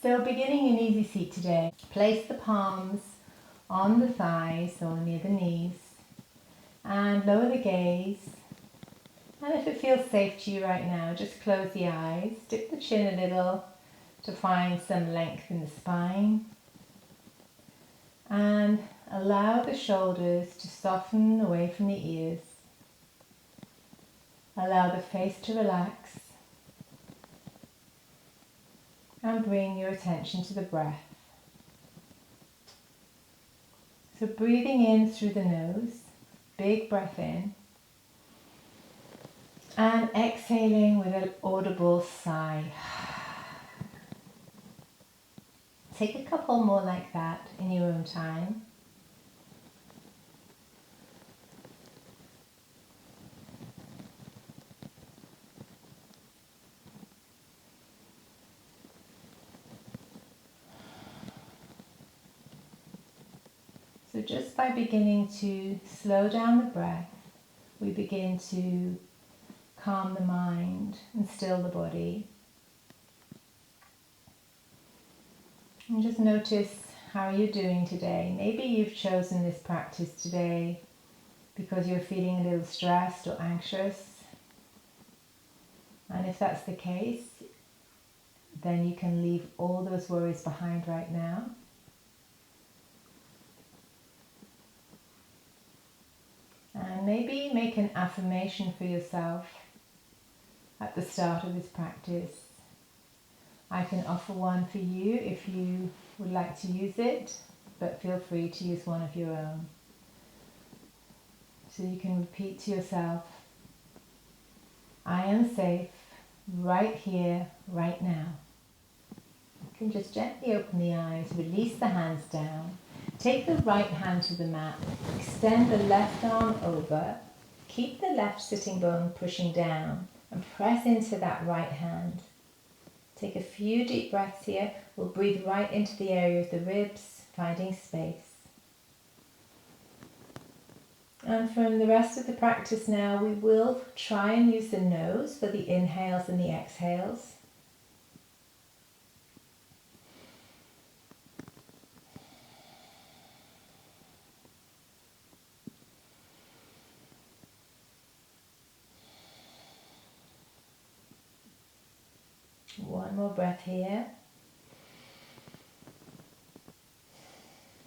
So beginning in easy seat today, place the palms on the thighs or near the knees and lower the gaze. And if it feels safe to you right now, just close the eyes, dip the chin a little to find some length in the spine. And allow the shoulders to soften away from the ears. Allow the face to relax. And bring your attention to the breath. So breathing in through the nose, big breath in. And exhaling with an audible sigh. Take a couple more like that in your own time. So just by beginning to slow down the breath, we begin to calm the mind and still the body. And just notice how you're doing today. Maybe you've chosen this practice today because you're feeling a little stressed or anxious. And if that's the case, then you can leave all those worries behind right now. And maybe make an affirmation for yourself at the start of this practice. I can offer one for you if you would like to use it, but feel free to use one of your own. So you can repeat to yourself, I am safe right here, right now. You can just gently open the eyes, release the hands down. Take the right hand to the mat, extend the left arm over, keep the left sitting bone pushing down and press into that right hand. Take a few deep breaths here. We'll breathe right into the area of the ribs, finding space. And from the rest of the practice now, we will try and use the nose for the inhales and the exhales. One more breath here.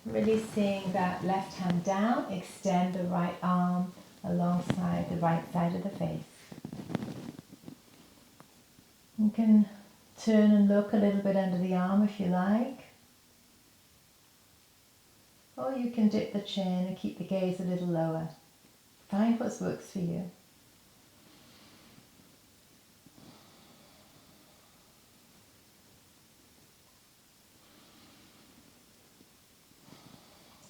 Releasing that left hand down, extend the right arm alongside the right side of the face. You can turn and look a little bit under the arm if you like. Or you can dip the chin and keep the gaze a little lower. Find what works for you.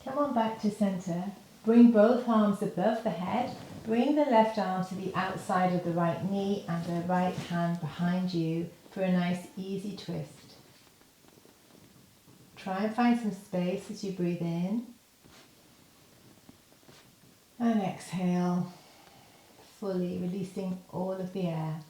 Come on back to center. Bring both arms above the head. Bring the left arm to the outside of the right knee and the right hand behind you for a nice easy twist. Try and find some space as you breathe in. And exhale, fully releasing all of the air.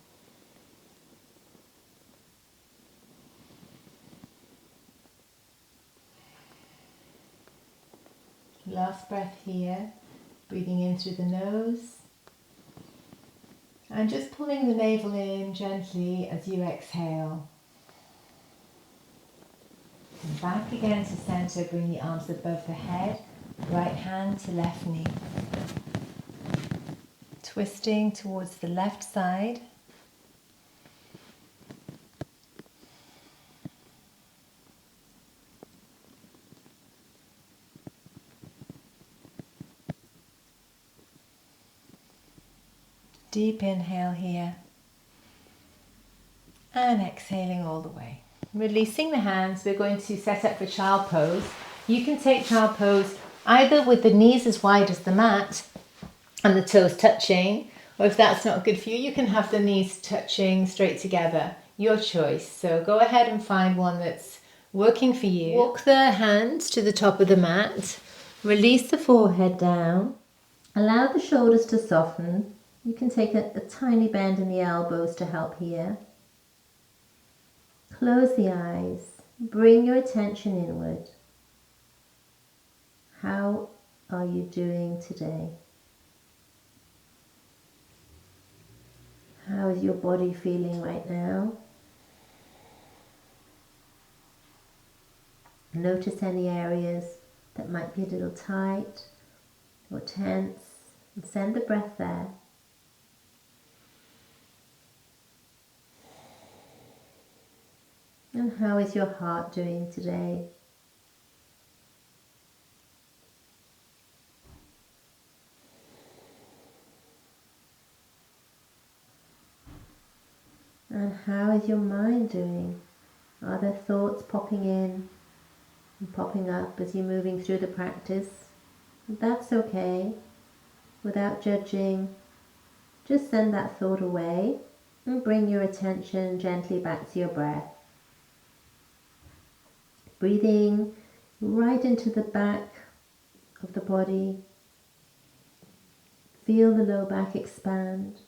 Last breath here, breathing in through the nose and just pulling the navel in gently as you exhale. And back again to center, bring the arms above the head, right hand to left knee. Twisting towards the left side. Deep inhale here and exhaling all the way. Releasing the hands, we're going to set up for child pose. You can take child pose either with the knees as wide as the mat and the toes touching, or if that's not good for you, you can have the knees touching straight together. Your choice. So go ahead and find one that's working for you. Walk the hands to the top of the mat. Release the forehead down. Allow the shoulders to soften. You can take a tiny bend in the elbows to help here. Close the eyes Bring your attention inward. How are you doing today? How is your body feeling right now? Notice any areas that might be a little tight or tense, and send the breath there. And how is your heart doing today? And how is your mind doing? Are there thoughts popping in and popping up as you're moving through the practice? That's okay. Without judging, just send that thought away and bring your attention gently back to your breath. Breathing right into the back of the body. Feel the low back expand.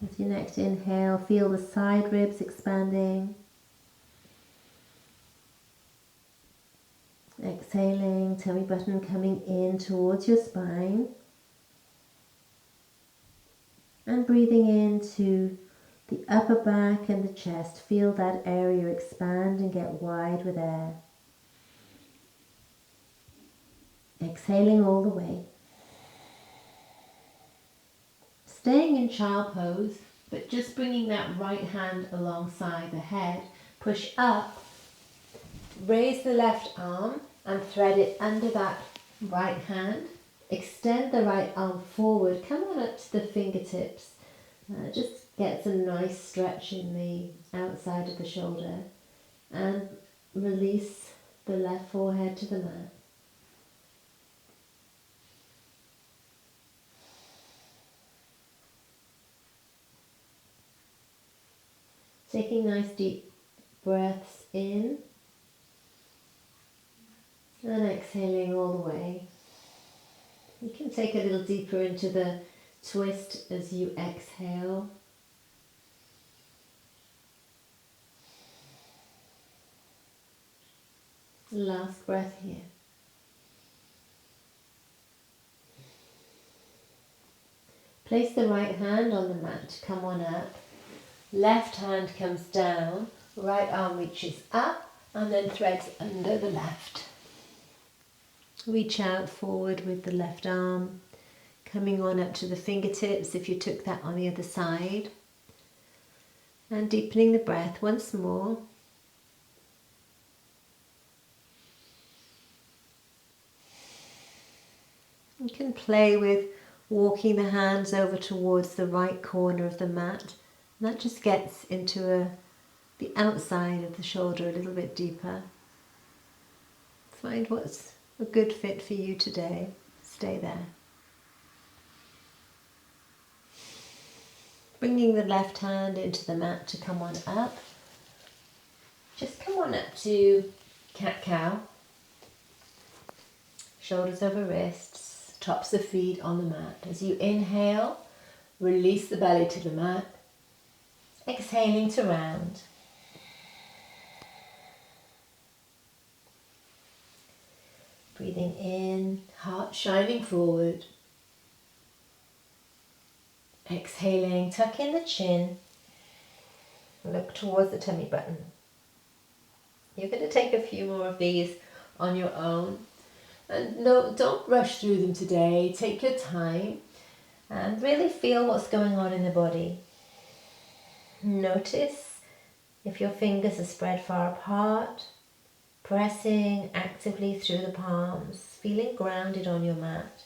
As you next inhale, feel the side ribs expanding. Exhaling, tummy button coming in towards your spine. And breathing into the upper back and the chest. Feel that area expand and get wide with air. Exhaling all the way. Staying in child pose, but just bringing that right hand alongside the head. Push up, raise the left arm and thread it under that right hand. Extend the right arm forward, come on up to the fingertips. Just get some nice stretch in the outside of the shoulder and release the left forehead to the mat. Taking nice deep breaths in and exhaling all the way. You can take a little deeper into the twist as you exhale. Last breath here. Place the right hand on the mat to come on up. Left hand comes down, right arm reaches up and then threads under the left. Reach out forward with the left arm, coming on up to the fingertips if you took that on the other side. And deepening the breath once more. You can play with walking the hands over towards the right corner of the mat. And that just gets into the outside of the shoulder a little bit deeper. Find what's a good fit for you today. Stay there. Bringing the left hand into the mat to come on up. Just come on up to cat-cow. Shoulders over wrists, tops of feet on the mat. As you inhale, release the belly to the mat. Exhaling to round. Breathing in, heart shining forward. Exhaling, tuck in the chin. Look towards the tummy button. You're going to take a few more of these on your own. And no, don't rush through them today. Take your time and really feel what's going on in the body. Notice if your fingers are spread far apart, pressing actively through the palms, feeling grounded on your mat.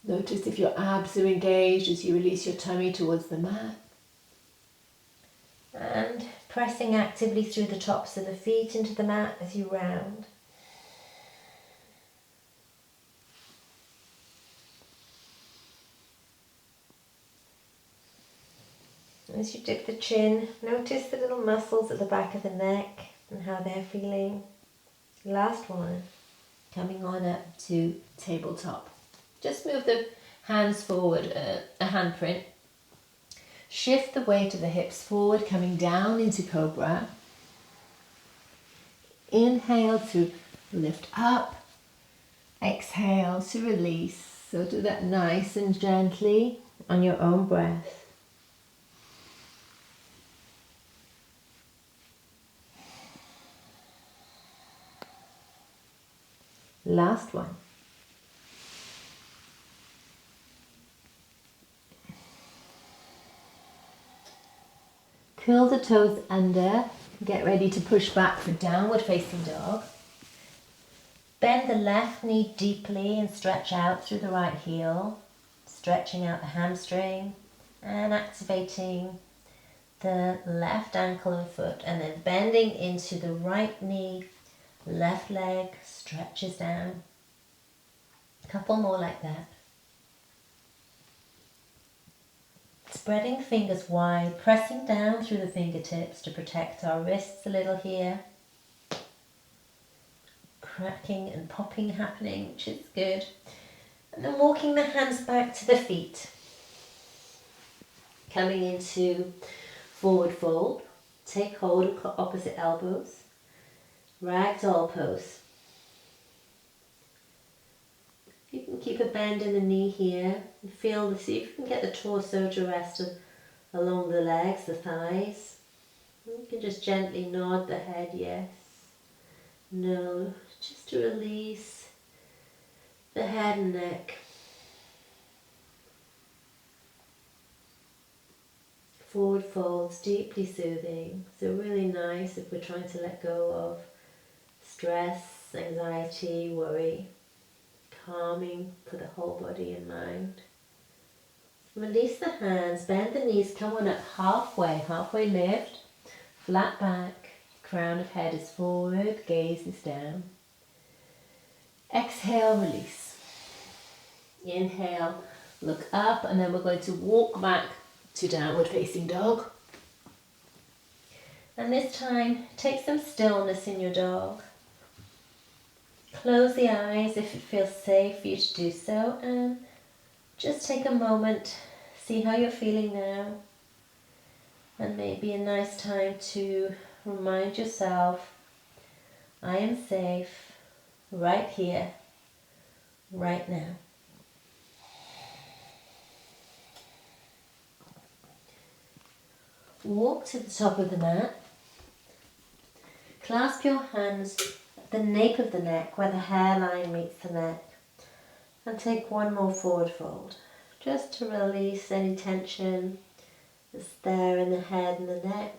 Notice if your abs are engaged as you release your tummy towards the mat. And pressing actively through the tops of the feet into the mat as you round. As you dip the chin, notice the little muscles at the back of the neck and how they're feeling. Last one, coming on up to tabletop. Just move the hands forward, a handprint. Shift the weight of the hips forward, coming down into Cobra. Inhale to lift up. Exhale to release. So do that nice and gently on your own breath. Last one. Curl the toes under. Get ready to push back for downward facing dog. Bend the left knee deeply and stretch out through the right heel, stretching out the hamstring and activating the left ankle and foot, and then bending into the right knee, left leg stretches down. A couple more like that. Spreading fingers wide, pressing down through the fingertips to protect our wrists a little here. Cracking and popping happening, which is good. And then walking the hands back to the feet. Coming into forward fold. Take hold of opposite elbows. Ragdoll pose. You can keep a bend in the knee here. And feel, see if you can get the torso to rest along the legs, the thighs. You can just gently nod the head, yes. No, just to release the head and neck. Forward folds, deeply soothing. So really nice if we're trying to let go of stress, anxiety, worry. Calming for the whole body and mind. Release the hands, bend the knees, come on up halfway lift, flat back, crown of head is forward, gaze is down. Exhale, release. Inhale, look up, and then we're going to walk back to downward facing dog. And this time, take some stillness in your dog. Close the eyes if it feels safe for you to do so, and just take a moment, see how you're feeling now, and maybe a nice time to remind yourself, I am safe right here, right now. Walk to the top of the mat, clasp your hands at the nape of the neck where the hairline meets the neck, and take one more forward fold, just to release any tension that's there in the head and the neck.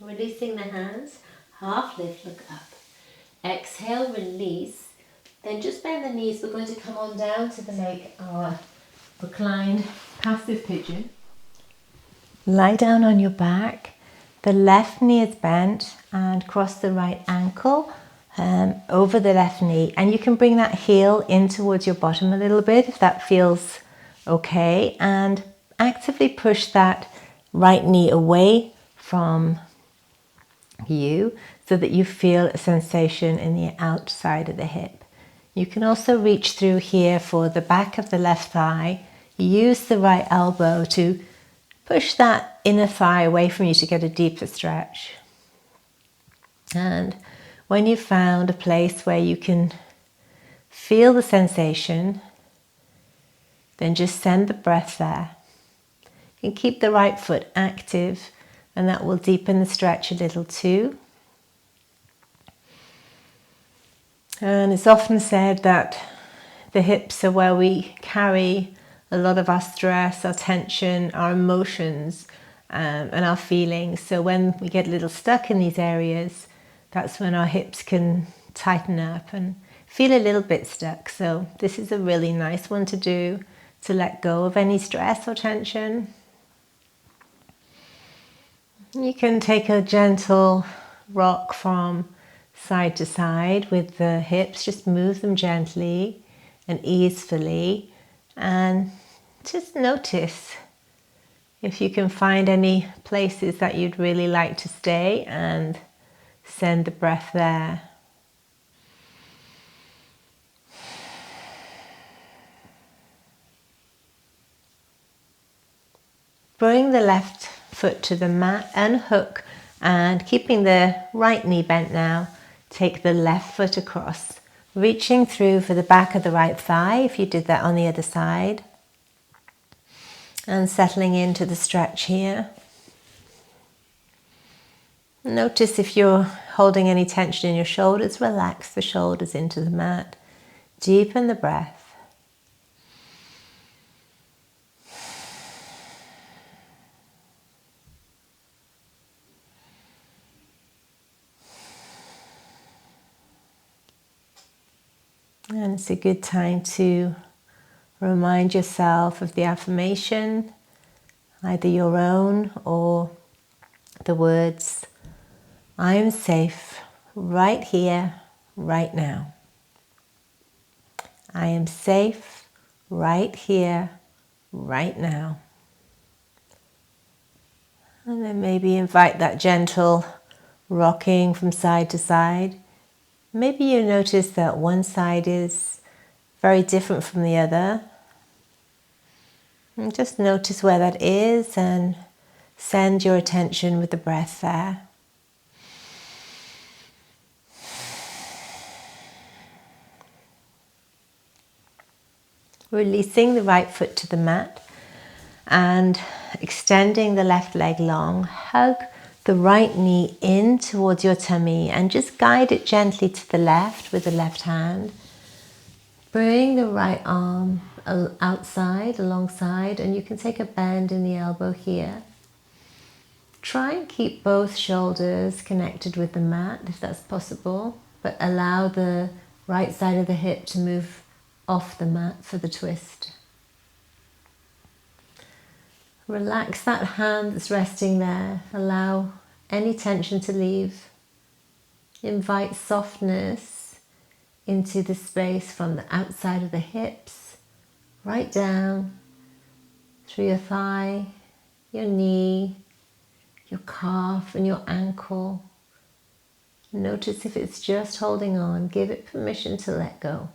Releasing the hands, half lift, look up. Exhale, release. Then just bend the knees. We're going to come on down to make our reclined passive pigeon. Lie down on your back. The left knee is bent and cross the right ankle over the left knee. And you can bring that heel in towards your bottom a little bit if that feels okay. And actively push that right knee away from you so that you feel a sensation in the outside of the hip. You can also reach through here for the back of the left thigh. Use the right elbow to push that inner thigh away from you to get a deeper stretch. And when you've found a place where you can feel the sensation, then just send the breath there. You can keep the right foot active, and that will deepen the stretch a little too. And it's often said that the hips are where we carry a lot of our stress, our tension, our emotions, and our feelings. So when we get a little stuck in these areas, that's when our hips can tighten up and feel a little bit stuck. So this is a really nice one to do to let go of any stress or tension. You can take a gentle rock from side to side with the hips. Just move them gently and easefully, and just notice if you can find any places that you'd really like to stay and send the breath there. Bring the left foot to the mat, unhook, and keeping the right knee bent now, take the left foot across, reaching through for the back of the right thigh if you did that on the other side, and settling into the stretch here. Notice if you're holding any tension in your shoulders, relax the shoulders into the mat. Deepen the breath. And it's a good time to remind yourself of the affirmation, either your own or the words, I am safe right here, right now. I am safe right here, right now. And then maybe invite that gentle rocking from side to side. Maybe you notice that one side is very different from the other. And just notice where that is and send your attention with the breath there. Releasing the right foot to the mat and extending the left leg long. Hug the right knee in towards your tummy and just guide it gently to the left with the left hand. Bring the right arm outside, alongside, and you can take a bend in the elbow here. Try and keep both shoulders connected with the mat if that's possible, but allow the right side of the hip to move off the mat for the twist. Relax that hand that's resting there. Allow any tension to leave. Invite softness into the space from the outside of the hips, right down through your thigh, your knee, your calf and your ankle. Notice if it's just holding on. Give it permission to let go.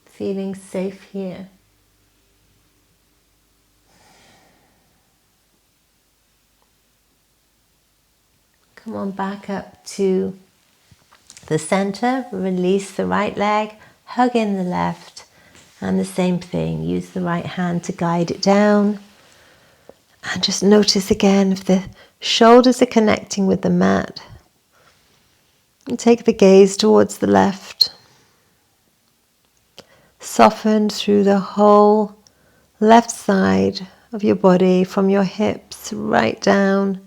Feeling safe here. Come on back up to the center. Release the right leg, hug in the left, and the same thing. Use the right hand to guide it down. And just notice again if the shoulders are connecting with the mat. And take the gaze towards the left. Soften through the whole left side of your body, from your hips right down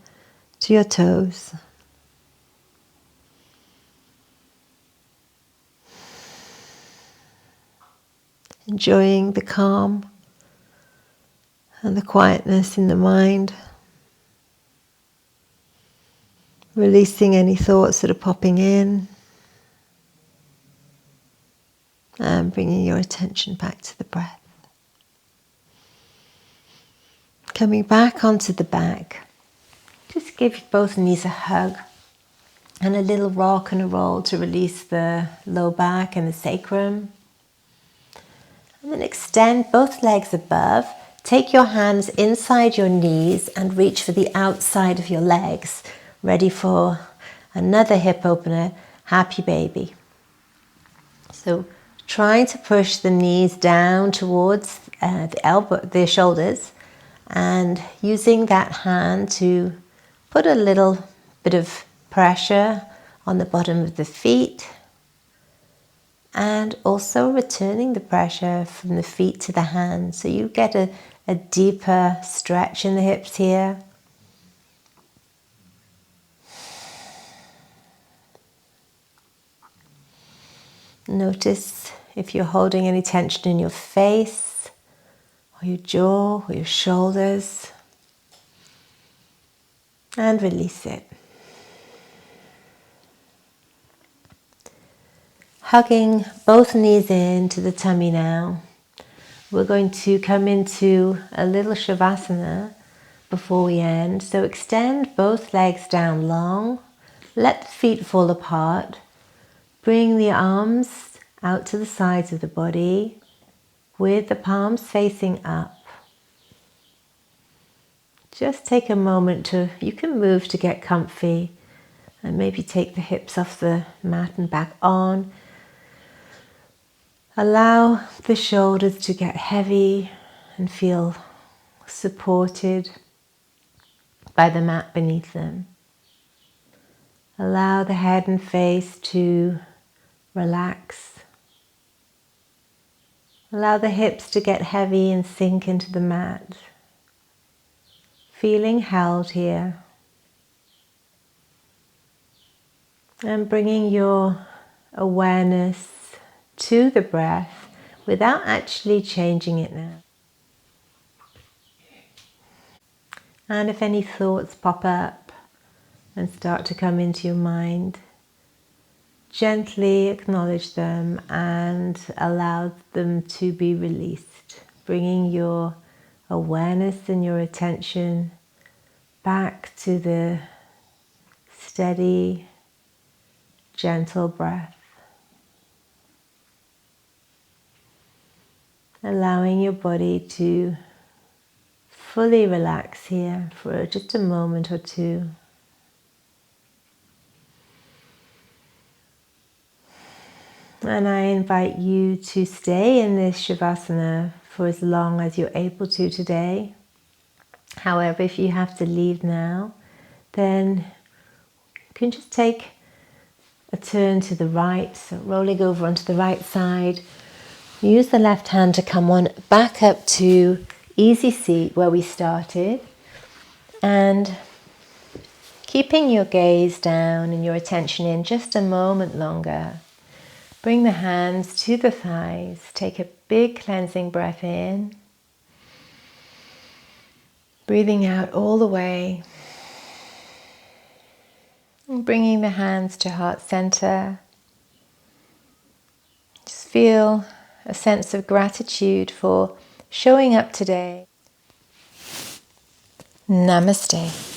to your toes. Enjoying the calm and the quietness in the mind. Releasing any thoughts that are popping in. And bringing your attention back to the breath. Coming back onto the back. Just give both knees a hug and a little rock and a roll to release the low back and the sacrum. And then extend both legs above. Take your hands inside your knees and reach for the outside of your legs. Ready for another hip opener, happy baby. So trying to push the knees down towards the shoulders, and using that hand to put a little bit of pressure on the bottom of the feet, and also returning the pressure from the feet to the hands. So you get a deeper stretch in the hips here. Notice if you're holding any tension in your face, or your jaw, or your shoulders, and release it. Hugging both knees into the tummy now. We're going to come into a little Shavasana before we end. So extend both legs down long. Let the feet fall apart. bring the arms out to the sides of the body with the palms facing up. Just take a moment you can move to get comfy and maybe take the hips off the mat and back on. Allow the shoulders to get heavy and feel supported by the mat beneath them. Allow the head and face to relax. Allow the hips to get heavy and sink into the mat. Feeling held here. And bringing your awareness to the breath without actually changing it now. And if any thoughts pop up and start to come into your mind, gently acknowledge them and allow them to be released, bringing your awareness and your attention back to the steady, gentle breath. Allowing your body to fully relax here for just a moment or two. And I invite you to stay in this Shavasana for as long as you're able to today. However, if you have to leave now, then you can just take a turn to the right, so rolling over onto the right side. Use the left hand to come on back up to easy seat where we started, and keeping your gaze down and your attention in just a moment longer. Bring the hands to the thighs. Take a big cleansing breath in. Breathing out all the way. And bringing the hands to heart center. Just feel a sense of gratitude for showing up today. Namaste.